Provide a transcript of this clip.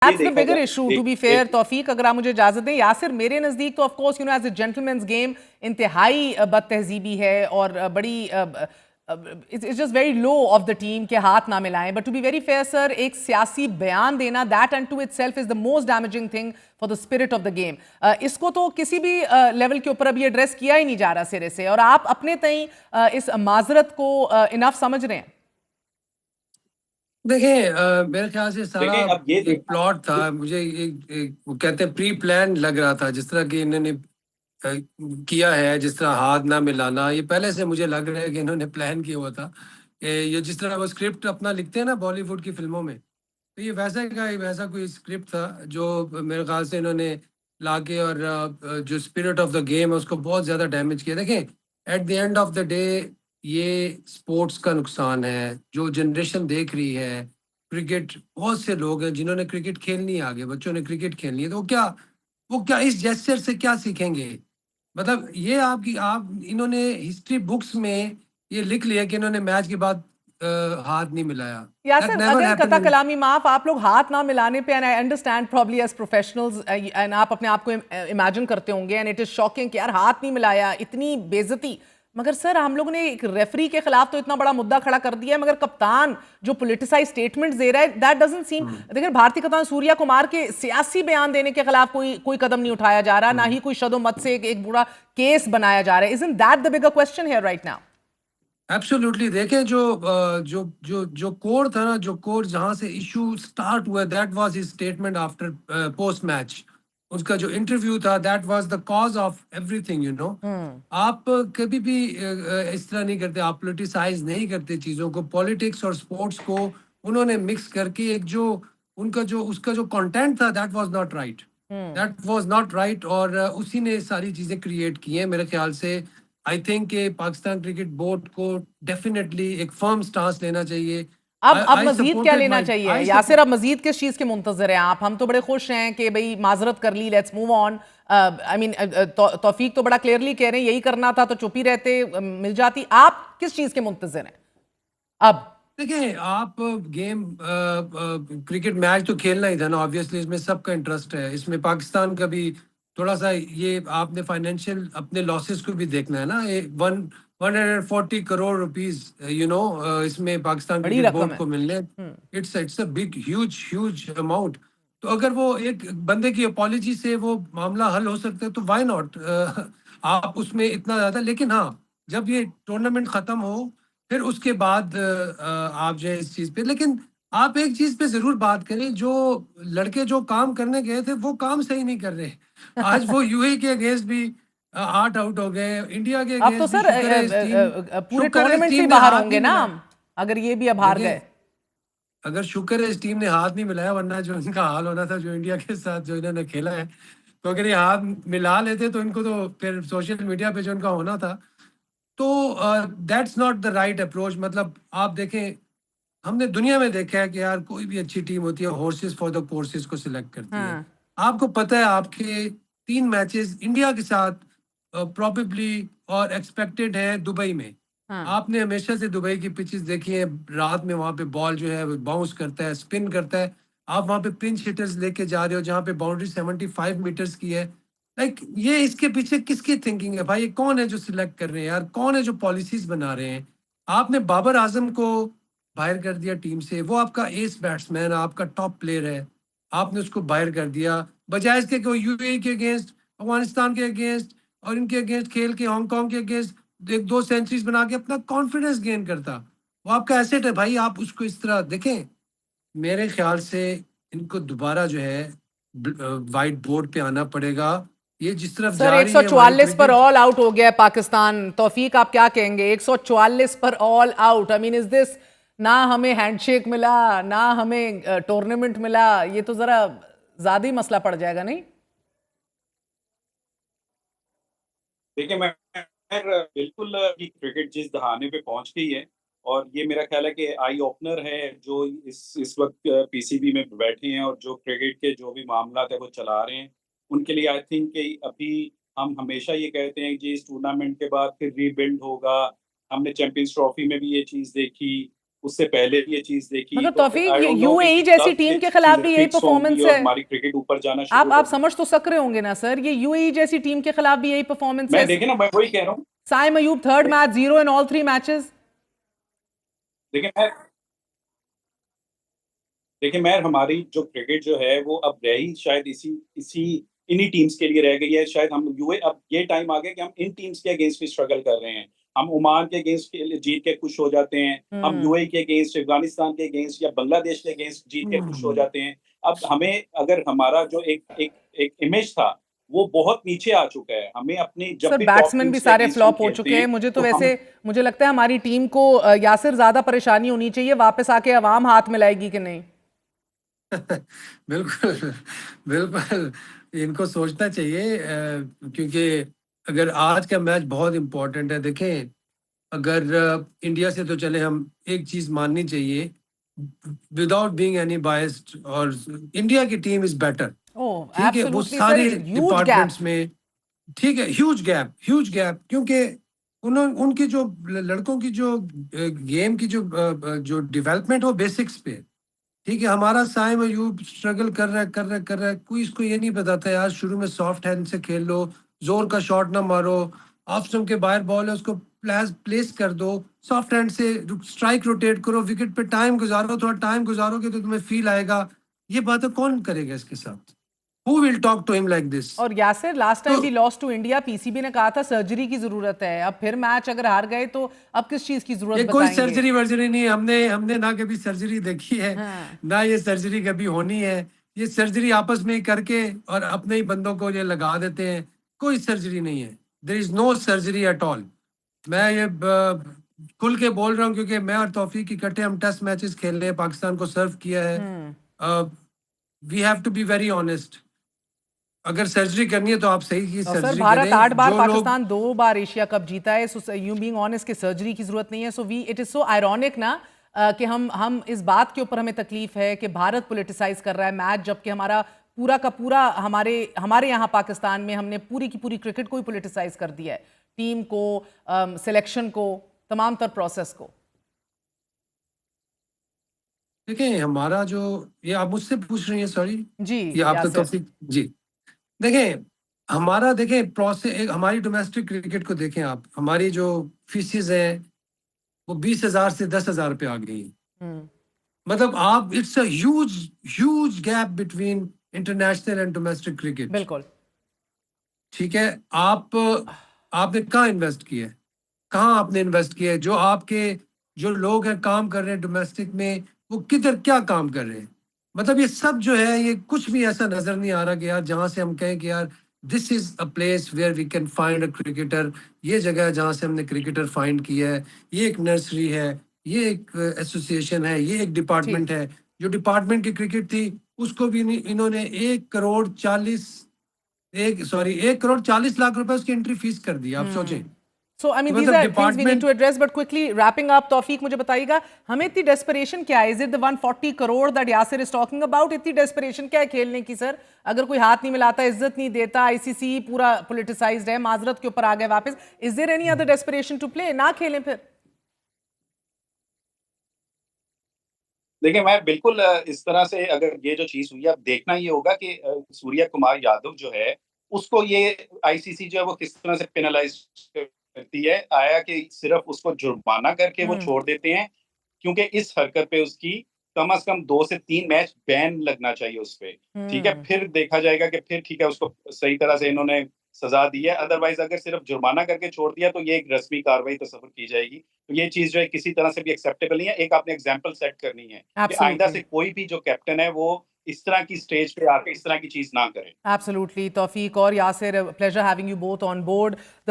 ये That's the देखा bigger जा issue, to देख be fair, देख तौफीक, अगर आप मुझे इजाजत दें। यासिर, मेरे नजदीक तो of course as a gentleman's game इंतहाई बदतहजीबी है और बड़ी it's just very low of the team के हाथ ना मिलाएं। But to be very fair sir, एक सियासी बयान देना, that and to itself is the most damaging thing for the spirit of the game. इसको तो किसी भी लेवल के ऊपर अभी एड्रेस किया ही नहीं जा रहा सिरे से, और आप अपने तई इस माजरत को इनफ समझ रहे हैं? देखें, मेरे ख्याल से सारा देखें अब ये एक प्लॉट था। मुझे वो कहते हैं प्री प्लान लग रहा था, जिस तरह की इन्होंने किया है, जिस तरह हाथ ना मिलाना, ये पहले से मुझे लग रहा है कि इन्होंने प्लान किया हुआ था। ये जिस तरह वो स्क्रिप्ट अपना लिखते हैं ना बॉलीवुड की फिल्मों में, तो ये वैसा कोई स्क्रिप्ट था जो मेरे ख्याल से इन्होंने लाके और जो स्पिरिट ऑफ द गेम है उसको बहुत ज़्यादा डैमेज किया। देखें, at the end of the day ये स्पोर्ट्स का नुकसान है। जो जनरेशन देख रही है क्रिकेट, बहुत से लोग हैं जिन्होंने क्रिकेट खेलनी है, आगे बच्चों ने क्रिकेट खेलनी है, तो वो क्या इस जेस्चर से क्या सीखेंगे? मतलब ये आपकी आप इन्होंने हिस्ट्री बुक्स में ये लिख लिया कि इन्होंने मैच के बाद हाथ नहीं मिलाया। दैट यासिर, नेवर अगेन कता हैपेंड। कलामी माफ, आप लोग हाथ ना मिलाने पे, and I understand probably as professionals, and आप अपने आप को इमेजिन करते होंगे एंड इट इज शॉकिंग कि यार हाथ नहीं मिलाया, इतनी बेइज्जती। मगर सर, हम लोगों ने एक रेफरी के खिलाफ तो इतना बड़ा मुद्दा खड़ा कर दिया है, मगर कप्तान जो पॉलिटिसाइज स्टेटमेंट्स दे रहा है, दैट डजंट सीम। देखिए, भारतीय कप्तान सूर्या कुमार के सियासी बयान देने के खिलाफ कोई कोई कदम नहीं उठाया जा रहा, ना ही कोई शदोमत से एक बड़ा केस बनाया जा रहा है। Isn't that the bigger question here right now? Absolutely. देखें, जो कोर था ना, जो कोर जहां से इशू स्टार्ट हुआ, that was his statement after post match. उसका जो इंटरव्यू था, that was the cause of everything, you know. आप कभी भी इस तरह नहीं करते, आप पोलिटिसाइज नहीं करते चीजों को। पॉलिटिक्स और स्पोर्ट्स को उन्होंने मिक्स करके एक जो उनका जो उसका जो कंटेंट था, that was not right. That was not right, और उसी ने सारी चीजें क्रिएट की हैं मेरे ख्याल से। आई थिंक कि पाकिस्तान क्रिकेट बोर्ड को डेफिनेटली एक फर्म स्टांस लेना चाहिए। अब आई मजीद क्या सपोर्टेड लेना माय चाहिए आई यासिर? अब मजीद किस चीज के मुंतजर हैं आप? हम तो बड़े खुश हैं कि भाई माजरत कर ली, let's move on. I mean, Taufiq तो बड़ा क्लियरली कह रहे हैं यही करना था तो चुप ही रहते, मिल जाती। आप किस चीज के मुंतजर हैं अब? देखिए, आप गेम क्रिकेट मैच तो खेलना ही था ना, ऑब्वियसली इसमें सबका इंटरेस्ट है। इसमें पाकिस्तान का भी थोड़ा सा, ये आपने फाइनेंशियल अपने लॉसेस को भी देखना है ना। ये 140 करोड़ रुपीस, यू नो, इसमें पाकिस्तान बड़ी क्रिकेट रकम बोर्ड है। को मिलने। It's a big huge huge amount. तो अगर वो एक बंदे की अपॉलजी से वो मामला हल हो सकता है तो व्हाई नॉट। आप उसमें इतना ज्यादा, लेकिन हाँ, जब ये टूर्नामेंट खत्म हो फिर उसके बाद आप जो है इस चीज पे, लेकिन आप एक चीज पे जरूर बात करें। जो लड़के जो काम करने गए थे वो काम सही नहीं कर रहे। आज वो यूएई के अगेंस्ट भी 8 आउट हो गए, इंडिया के अब तो अगेंस्ट भी। सर शुक्र है इस टीम पूरे शुक्र है इस टूर्नामेंट से टीम ही ने बाहर हाथ होंगे नहीं ना मिलाया। हम, अगर ये भी अब हार देखिए, गए। अगर शुक्र है इस टीम ने हाथ नहीं मिलाया, वरना जो इनका हाल होना था जो इंडिया के साथ जो इन्होंने खेला है, तो अगर ये हाथ मिला लेते तो इनको तो फिर सोशल मीडिया पे जो इनका होना था। तो that's not the right approach. मतलब आप देखें, हमने दुनिया में देखा है कि यार कोई भी अच्छी टीम होती है, हॉर्सेस फॉर द कोर्सेज को सिलेक्ट करती है। हाँ। आपको पता है आपके 3 मैचेस इंडिया के साथ प्रोबेबली और एक्सपेक्टेड है दुबई में। हाँ। आपने हमेशा से दुबई की पिचेस देखी है, रात में वहां पे बॉल जो है बाउंस करता है, स्पिन करता है। आप वहां पे पिंच हिटर्स लेके जा रहे हो जहाँ पे बाउंड्री 75 मीटर्स की है। लाइक ये इसके पीछे किसकी थिंकिंग है भाई? ये कौन है जो सिलेक्ट कर रहे हैं यार? कौन है जो पॉलिसीज बना रहे हैं? आपने बाबर आजम को बाहर कर दिया टीम से, वो आपका एस बैट्समैन, आपका टॉप प्लेयर है। आपने उसको बाहर कर दिया बजाय इसके कि वो यूएई के अगेंस्ट, अफगानिस्तान के अगेंस्ट और इनके अगेंस्ट खेल के, हांगकांग के अगेंस्ट 1-2 सेंचुरीज बना के अपना कॉन्फिडेंस गेन करता। वो आपका एसेट है भाई, आप उसको इस तरह देखें। मेरे ख्याल से इनको दोबारा जो है वाइट बोर्ड पे आना पड़ेगा। ये जिस तरफ सर, जा रही है हमारी 144 पर क्रिकेट। ऑल आउट हो गया है पाकिस्तान। तौफीक, आप क्या कहेंगे? 144 पर all out, I mean is this, ना हमें हैंडशेक मिला, ना हमें टूर्नामेंट मिला, ये तो जरा ज्यादा ही मसला पड़ जाएगा नहीं? देखिए मैं बिल्कुल कि क्रिकेट जिस दहाने पे पहुंच गई है, और ये मेरा ख्याल है कि आई ओपनर है जो इस वक्त पीसीबी में बैठे हैं और जो क्रिकेट के जो भी मामला है वो चला रहे हैं, उनके लिए आई थिंक कि अभी हम हमेशा ये कहते हैं कि इस टूर्नामेंट के बाद फिर रीबिल्ड होगा। हमने चैंपियंस ट्रॉफी में भी ये चीज़ देखी उससे पहले ये चीज देखी, मगर तो तौफीक, आई ये डोंट नो कि यूएई जैसी कब ये टीम के खिलाफ चीजें भी यही फिक्स होंगी परफॉर्मेंस और है। हमारी क्रिकेट ऊपर जाना शुरू आप होगी। समझ तो सक रहे होंगे ना सर, ये यूएई जैसी टीम के खिलाफ भी यही परफॉर्मेंस है। मैं देखे ना, मैं वही कह रहा हूँ। Saim Ayub third match, 0 in all 3 matches. देखिए मैं देखिए मैं हमारी जो क्रिकेट जो है वो अब रही शायद इसी इसी इन्हीं टीम्स के लिए रह गई है। शायद हम यूए अब ये टाइम आ गया कि हम इन टीम्स के अगेंस्ट भी स्ट्रगल कर रहे हैं। हम ओमान के अगेंस्ट के लिए जीत के खुश हो जाते हैं, हम हम्म। यूएई के अगेंस्ट, अफगानिस्तान के अगेंस्ट या बांग्लादेश के अगेंस्ट जीत के खुश हो जाते हैं। अब हमें, अगर हमारा जो एक एक एक इमेज था वो बहुत नीचे आ चुका है। हमें अपनी, जब सर भी टॉप बैट्समैन भी टीम्स के सारे अगेंस्ट हम फ्लॉप हो खेलते चुके हैं। हैं मुझे तो तो हम वैसे मुझे लगता है हमारी टीम को यासिर ज्यादा परेशानी होनी चाहिए, वापस आके अवाम हाथ मिलाएगी कि नहीं। बिल्कुल, बिल्कुल, इनको सोचना चाहिए, क्योंकि अगर आज का मैच बहुत इम्पोर्टेंट है। देखें, अगर इंडिया से तो चले, हम एक चीज माननी चाहिए विदाउट बीइंग एनी बायस्ड, और इंडिया की टीम इज बेटर। ओह ठीक है, वो एब्सोल्युटली सर, सारे ह्यूज गैप। डिपार्टमेंट्स में। ठीक है, ह्यूज गैप, क्योंकि उनकी जो लड़कों की जो गेम की जो डेवलपमेंट हो बेसिक्स पे। ठीक है, हमारा साइम अयूब स्ट्रगल कर रहा है, कोई इसको ये नहीं बताता यार शुरू में सॉफ्ट हैंड से खेल लो, जोर का शॉट ना मारो, ऑफ स्टंप के बाहर बॉल है उसको प्लेस कर दो, सॉफ्ट हैंड से स्ट्राइक रोटेट करो, विकेट पे टाइम गुजारो, थोड़ा टाइम गुजारोगे तो तुम्हें फील आएगा। ये बातें कौन करेगा इसके साथ? Who will talk to him like this? और यासिर, लास्ट तो टाइम भी लॉस टू इंडिया, पीसीबी ने कहा था सर्जरी की जरूरत है। अब फिर मैच अगर हार गए तो अब किस चीज की जरूरत ये कोई बताएंगे। सर्जरी वर्जरी नहीं है, हमने हमने ना कभी सर्जरी देखी है, हाँ। ना ये सर्जरी कभी होनी है। ये सर्जरी आपस में ही करके और अपने ही बंदों को ये लगा देते हैं। कोई सर्जरी नहीं है, there is no surgery at all. मैं ये खुल के बोल रहा हूँ, क्योंकि मैं और तौफीक इकट्ठे हम टेस्ट मैचेस खेल रहे हैं, पाकिस्तान को सर्व किया है। Hmm. We have to be very honest. अगर सर्जरी करनी है तो आप सही की और सर सर्जरी भारत करें। 8 बार, जो लोग, पाकिस्तान 2 बार एशिया कप जीता है। सो यू बीइंग ऑनेस्ट कि सर्जरी की जरूरत नहीं है। So we, it is so ironic ना, कि हम इस बात के ऊपर हमें तकलीफ है कि भारत पॉलिटिसाइज कर रहा है मैच, जबकि हमारा पूरा का पूरा, हमारे हमारे यहाँ पाकिस्तान में हमने पूरी की पूरी क्रिकेट को ही पॉलिटिसाइज कर दिया है, टीम को, सिलेक्शन को, तमाम तर प्रोसेस को। देखिए हमारा जो, ये आप मुझसे पूछ रही हैं, सॉरी, जी ये आप तो यासिर। तौफीक जी। देखें, हमारा देखें प्रोसेस, एक हमारी डोमेस्टिक क्रिकेट को देखें आप, हमारी जो फीसिस है वो 20,000 से 10,000 रुपये आ गई है। हम्म। मतलब आप, it's a huge huge gap between international and domestic cricket. बिल्कुल। ठीक है, आप आपने कहाँ इन्वेस्ट किया है? कहाँ आपने इन्वेस्ट किया है? जो आपके जो लोग हैं काम कर रहे हैं डोमेस्टिक में, वो किधर क्या काम कर रहे हैं? मतलब ये सब जो है, ये कुछ भी ऐसा नजर नहीं आ रहा कि यार जहां से हम कहें कि यार this is a place where we can find a cricketer. ये जगह है जहां से हमने क्रिकेटर फाइंड किया है। ये एक नर्सरी है, ये एक एसोसिएशन है, ये एक जी। डिपार्टमेंट है। जो डिपार्टमेंट की क्रिकेट थी उसको भी इन्होंने 1 करोड़ 40 लाख रुपए उसकी एंट्री फीस कर दी, आप सोचें। सो आई मीन तो दीज मतलब are things we need to department, address, but quickly wrapping up, Taufiq मुझे बताइएगा, हमें इतनी डेस्परेशन क्या है? Is it the 140 crore that Yasir is talking about? इतनी डेस्परेशन क्या है खेलने की सर? अगर कोई हाथ नहीं मिलाता, इज्जत नहीं देता, आईसीसी पूरा पॉलिटिसाइज्ड है, माजरत के ऊपर आ गए वापस, is there any other desperation to play? ना खेलें फिर। देखिए मैं बिल्कुल इस तरह से, अगर ये जो चीज हुई है, अब देखना ये होगा कि सूर्या कुमार यादव जो है उसको ये आईसीसी जो है वो किस तरह से पेनलाइज करती है। आया कि सिर्फ उसको जुर्माना करके वो हम्म। छोड़ देते हैं, क्योंकि इस हरकत पे उसकी कम से कम 2 से 3 मैच बैन लगना चाहिए उस पे। ठीक है, हम्म। फिर देखा जाएगा कि फिर ठीक है उसको सही तरह से इन्होंने सजा दी है। अदरवाइज अगर सिर्फ जुर्माना करके छोड़ दिया तो ये एक रस्मी कार्रवाई तस्वर की जाएगी। तो ये चीज जो है किसी तरह से भी एक्सेप्टेबल नहीं है। एक आपने एग्जाम्पल सेट करनी है कि आइंदा एब्सोल्युटली। से कोई भी जो कैप्टन है वो इस तरह की स्टेज पे आके इस तरह की चीज ना करे। Absolutely, Tawfiq or Yasir, a pleasure having you both on board. The